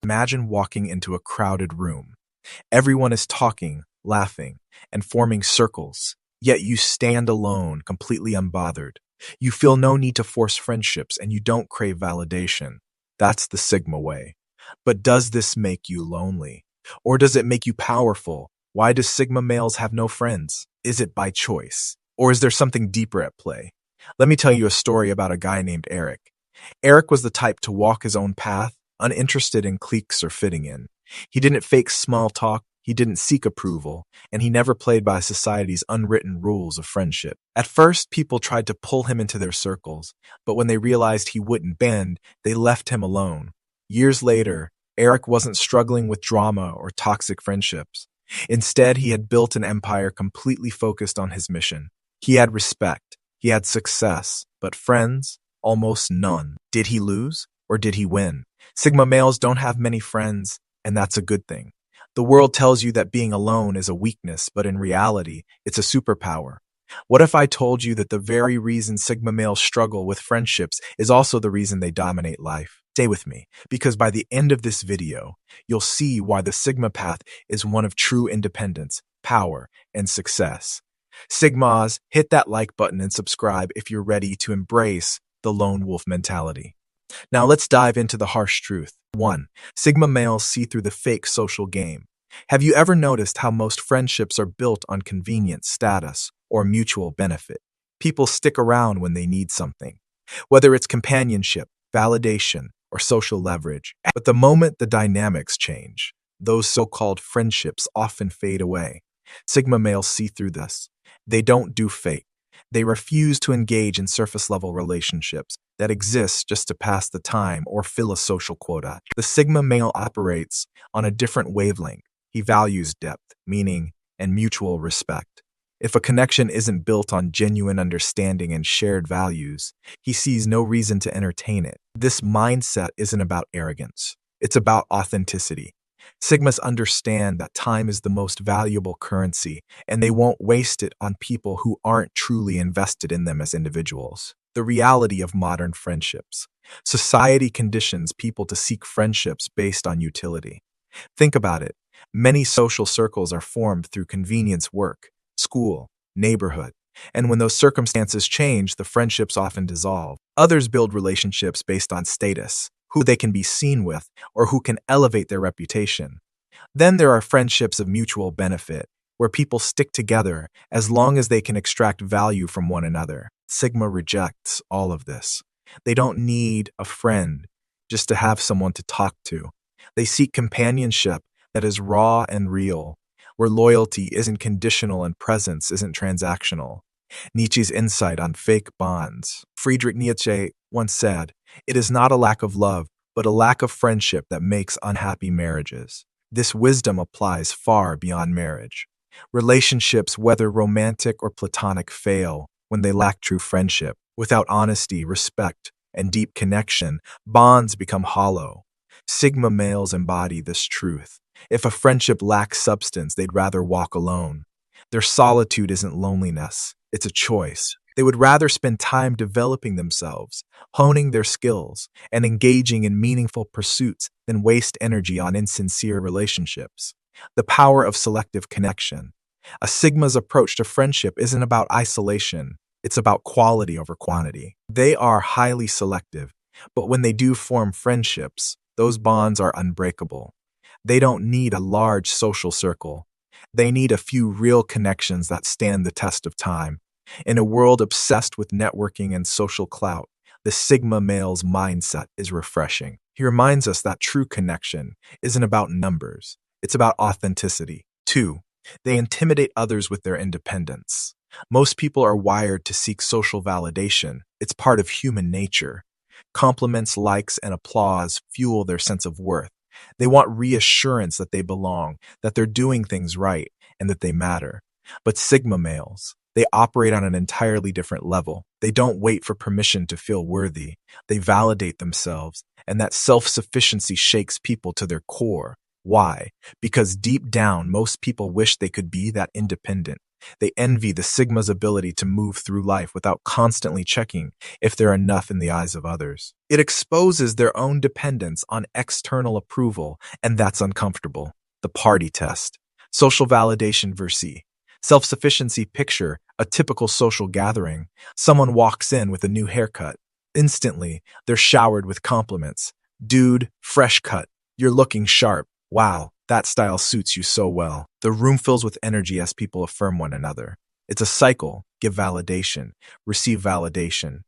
Imagine walking into a crowded room. Everyone is talking, laughing, and forming circles, yet you stand alone, completely unbothered. You feel no need to force friendships and you don't crave validation. That's the Sigma way. But does this make you lonely? Or does it make you powerful? Why do Sigma males have no friends? Is it by choice? Or is there something deeper at play? Let me tell you a story about a guy named Eric. Eric was the type to walk his own path, uninterested in cliques or fitting in. He didn't fake small talk, he didn't seek approval, and he never played by society's unwritten rules of friendship. At first, people tried to pull him into their circles, but when they realized he wouldn't bend, they left him alone. Years later, Eric wasn't struggling with drama or toxic friendships. Instead, he had built an empire completely focused on his mission. He had respect, he had success, but friends? Almost none. Did he lose or did he win? Sigma males don't have many friends, and that's a good thing. The world tells you that being alone is a weakness, but in reality, it's a superpower. What if I told you that the very reason Sigma males struggle with friendships is also the reason they dominate life? Stay with me, because by the end of this video, you'll see why the Sigma path is one of true independence, power, and success. Sigmas, hit that like button and subscribe if you're ready to embrace the lone wolf mentality. Now let's dive into the harsh truth. 1. Sigma males see through the fake social game. Have you ever noticed how most friendships are built on convenience, status, or mutual benefit? People stick around when they need something, whether it's companionship, validation, or social leverage. But the moment the dynamics change, those so-called friendships often fade away. Sigma males see through this. They don't do fake. They refuse to engage in surface-level relationships that exist just to pass the time or fill a social quota. The Sigma male operates on a different wavelength. He values depth, meaning, and mutual respect. If a connection isn't built on genuine understanding and shared values, he sees no reason to entertain it. This mindset isn't about arrogance. It's about authenticity. Sigmas understand that time is the most valuable currency, and they won't waste it on people who aren't truly invested in them as individuals. The reality of modern friendships. Society conditions people to seek friendships based on utility. Think about it. Many social circles are formed through convenience work, school, neighborhood, and when those circumstances change, the friendships often dissolve. Others build relationships based on status, who they can be seen with, or who can elevate their reputation. Then there are friendships of mutual benefit, where people stick together as long as they can extract value from one another. Sigma rejects all of this. They don't need a friend just to have someone to talk to. They seek companionship that is raw and real, where loyalty isn't conditional and presence isn't transactional. Nietzsche's insight on fake bonds. Friedrich Nietzsche once said, "It is not a lack of love, but a lack of friendship that makes unhappy marriages." This wisdom applies far beyond marriage. Relationships, whether romantic or platonic, fail when they lack true friendship. Without honesty, respect, and deep connection, bonds become hollow. Sigma males embody this truth. If a friendship lacks substance, they'd rather walk alone. Their solitude isn't loneliness, it's a choice. They would rather spend time developing themselves, honing their skills, and engaging in meaningful pursuits than waste energy on insincere relationships. The power of selective connection. A Sigma's approach to friendship isn't about isolation, it's about quality over quantity. They are highly selective, but when they do form friendships, those bonds are unbreakable. They don't need a large social circle. They need a few real connections that stand the test of time. In a world obsessed with networking and social clout, the Sigma male's mindset is refreshing. He reminds us that true connection isn't about numbers, it's about authenticity. 2. They intimidate others with their independence. Most people are wired to seek social validation. It's part of human nature. Compliments, likes, and applause fuel their sense of worth. They want reassurance that they belong, that they're doing things right, and that they matter. But Sigma males, they operate on an entirely different level. They don't wait for permission to feel worthy. They validate themselves, and that self-sufficiency shakes people to their core. Why? Because deep down, most people wish they could be that independent. They envy the Sigma's ability to move through life without constantly checking if they're enough in the eyes of others. It exposes their own dependence on external approval, and that's uncomfortable. The party test. Social validation versus self-sufficiency. Picture a typical social gathering. Someone walks in with a new haircut. Instantly, they're showered with compliments. Dude, fresh cut. You're looking sharp. Wow, that style suits you so well. The room fills with energy as people affirm one another. It's a cycle. Give validation, receive validation.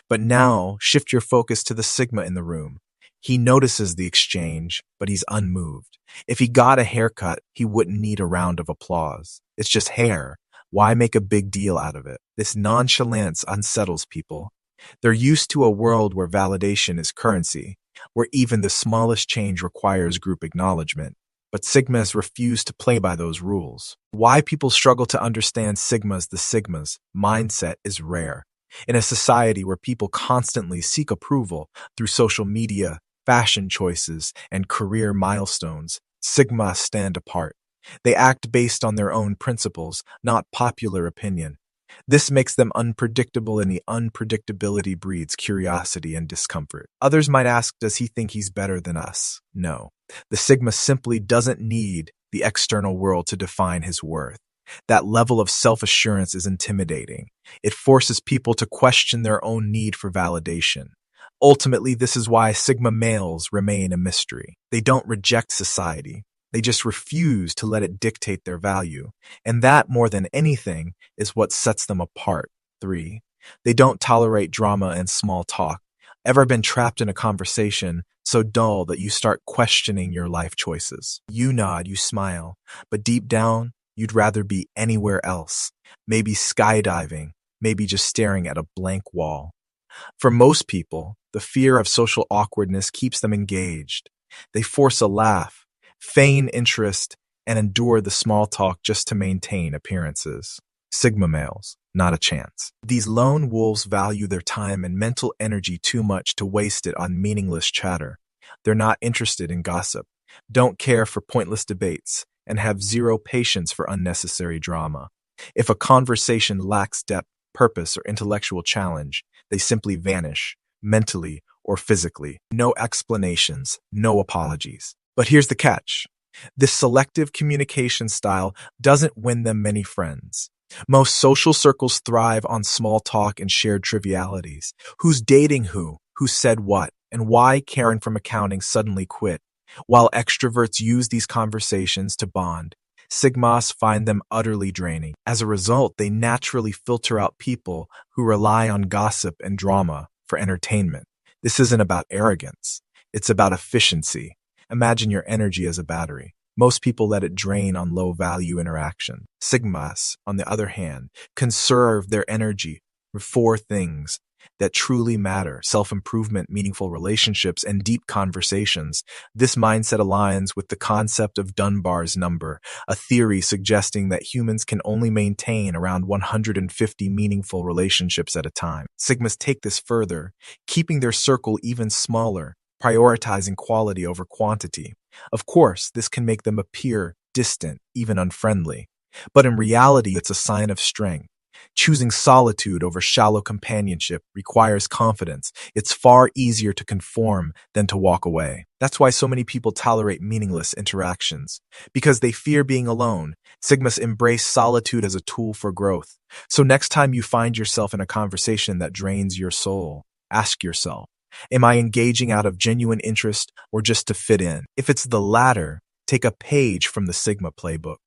But now, shift your focus to the Sigma in the room. He notices the exchange, but he's unmoved. If he got a haircut, he wouldn't need a round of applause. It's just hair. Why make a big deal out of it? This nonchalance unsettles people. They're used to a world where validation is currency, where even the smallest change requires group acknowledgement. But Sigmas refuse to play by those rules. Why people struggle to understand the Sigma's mindset is rare. In a society where people constantly seek approval through social media, fashion choices, and career milestones, Sigma stand apart. They act based on their own principles, not popular opinion. This makes them unpredictable, and the unpredictability breeds curiosity and discomfort. Others might ask, does he think he's better than us? No. The Sigma simply doesn't need the external world to define his worth. That level of self-assurance is intimidating. It forces people to question their own need for validation. Ultimately, this is why Sigma males remain a mystery. They don't reject society. They just refuse to let it dictate their value. And that, more than anything, is what sets them apart. 3. They don't tolerate drama and small talk. Ever been trapped in a conversation so dull that you start questioning your life choices? You nod, you smile, but deep down, you'd rather be anywhere else. Maybe skydiving, maybe just staring at a blank wall. For most people, the fear of social awkwardness keeps them engaged. They force a laugh, feign interest, and endure the small talk just to maintain appearances. Sigma males, not a chance. These lone wolves value their time and mental energy too much to waste it on meaningless chatter. They're not interested in gossip, don't care for pointless debates, and have zero patience for unnecessary drama. If a conversation lacks depth, purpose, or intellectual challenge, they simply vanish, mentally or physically. No explanations, no apologies. But here's the catch. This selective communication style doesn't win them many friends. Most social circles thrive on small talk and shared trivialities. Who's dating who said what, and why Karen from accounting suddenly quit. While extroverts use these conversations to bond, Sigmas find them utterly draining. As a result, they naturally filter out people who rely on gossip and drama for entertainment. This isn't about arrogance. It's about efficiency. Imagine your energy as a battery. Most people let it drain on low-value interaction. Sigmas, on the other hand, conserve their energy for 4 things that truly matter: self-improvement, meaningful relationships, and deep conversations. This mindset aligns with the concept of Dunbar's number, a theory suggesting that humans can only maintain around 150 meaningful relationships at a time. Sigmas take this further, keeping their circle even smaller, prioritizing quality over quantity. Of course, this can make them appear distant, even unfriendly. But in reality, it's a sign of strength. Choosing solitude over shallow companionship requires confidence. It's far easier to conform than to walk away. That's why so many people tolerate meaningless interactions. Because they fear being alone, Sigmas embrace solitude as a tool for growth. So next time you find yourself in a conversation that drains your soul, ask yourself, am I engaging out of genuine interest or just to fit in? If it's the latter, take a page from the Sigma playbook.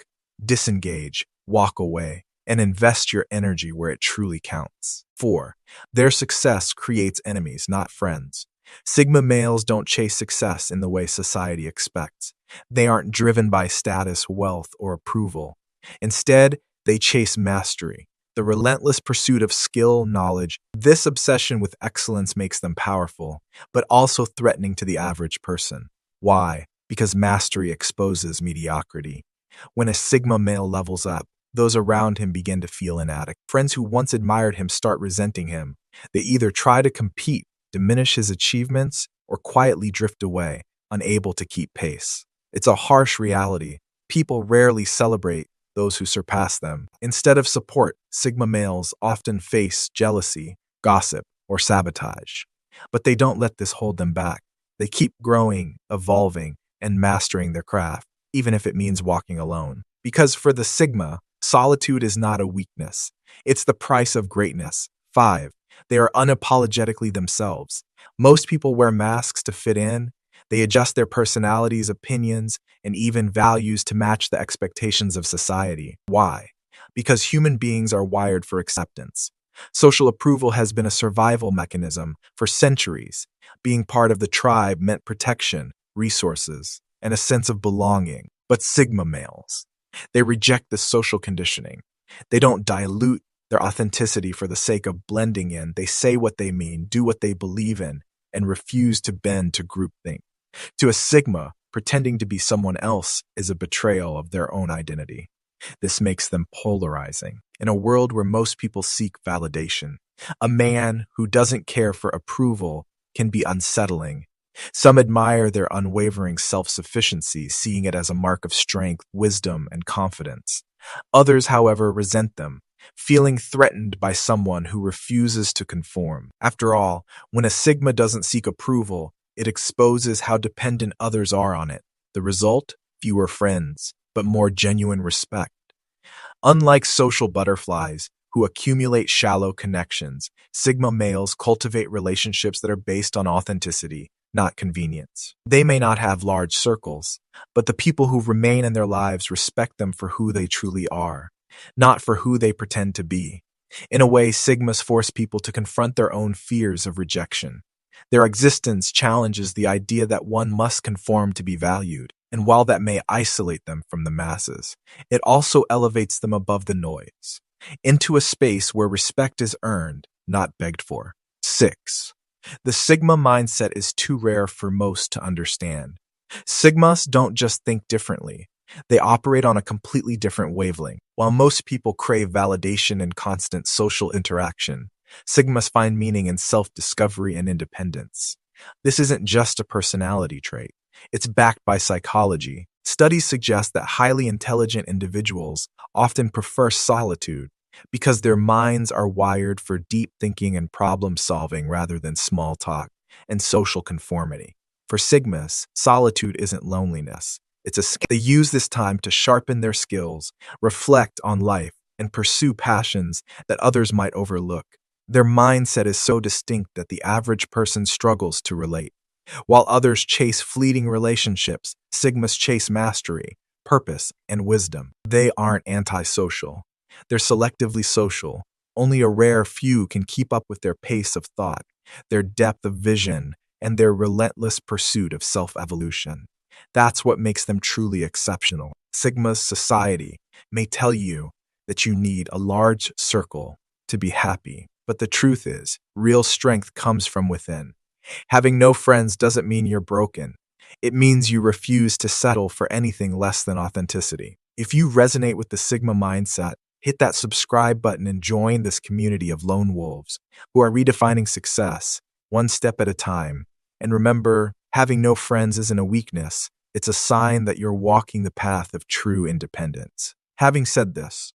Disengage, walk away, and invest your energy where it truly counts. 4. Their success creates enemies, not friends. Sigma males don't chase success in the way society expects. They aren't driven by status, wealth, or approval. Instead, they chase mastery, the relentless pursuit of skill, knowledge. This obsession with excellence makes them powerful, but also threatening to the average person. Why? Because mastery exposes mediocrity. When a Sigma male levels up, those around him begin to feel inadequate. Friends who once admired him start resenting him. They either try to compete, diminish his achievements, or quietly drift away, unable to keep pace. It's a harsh reality. People rarely celebrate those who surpass them. Instead of support, Sigma males often face jealousy, gossip, or sabotage. But they don't let this hold them back. They keep growing, evolving, and mastering their craft, even if it means walking alone. Because for the Sigma, solitude is not a weakness. It's the price of greatness. 5. They are unapologetically themselves. Most people wear masks to fit in. They adjust their personalities, opinions, and even values to match the expectations of society. Why? Because human beings are wired for acceptance. Social approval has been a survival mechanism for centuries. Being part of the tribe meant protection, resources, and a sense of belonging. But Sigma males, they reject this social conditioning. They don't dilute their authenticity for the sake of blending in. They say what they mean, do what they believe in, and refuse to bend to groupthink. To a Sigma, pretending to be someone else is a betrayal of their own identity. This makes them polarizing. In a world where most people seek validation, a man who doesn't care for approval can be unsettling. Some admire their unwavering self-sufficiency, seeing it as a mark of strength, wisdom, and confidence. Others, however, resent them, feeling threatened by someone who refuses to conform. After all, when a Sigma doesn't seek approval, it exposes how dependent others are on it. The result? Fewer friends, but more genuine respect. Unlike social butterflies, who accumulate shallow connections, Sigma males cultivate relationships that are based on authenticity, not convenience. They may not have large circles, but the people who remain in their lives respect them for who they truly are, not for who they pretend to be. In a way, Sigmas force people to confront their own fears of rejection. Their existence challenges the idea that one must conform to be valued, and while that may isolate them from the masses, it also elevates them above the noise, into a space where respect is earned, not begged for. 6. The Sigma mindset is too rare for most to understand. Sigmas don't just think differently. They operate on a completely different wavelength. While most people crave validation and constant social interaction, Sigmas find meaning in self-discovery and independence. This isn't just a personality trait. It's backed by psychology. Studies suggest that highly intelligent individuals often prefer solitude because their minds are wired for deep thinking and problem solving rather than small talk and social conformity. For Sigmas, solitude isn't loneliness. They use this time to sharpen their skills, reflect on life, and pursue passions that others might overlook. Their mindset is so distinct that the average person struggles to relate. While others chase fleeting relationships, Sigmas chase mastery, purpose, and wisdom. They aren't antisocial. They're selectively social. Only a rare few can keep up with their pace of thought, their depth of vision, and their relentless pursuit of self-evolution. That's what makes them truly exceptional. Sigma's society may tell you that you need a large circle to be happy, but the truth is, real strength comes from within. Having no friends doesn't mean you're broken. It means you refuse to settle for anything less than authenticity. If you resonate with the Sigma mindset, hit that subscribe button and join this community of lone wolves who are redefining success, one step at a time. And remember, having no friends isn't a weakness. It's a sign that you're walking the path of true independence. Having said this,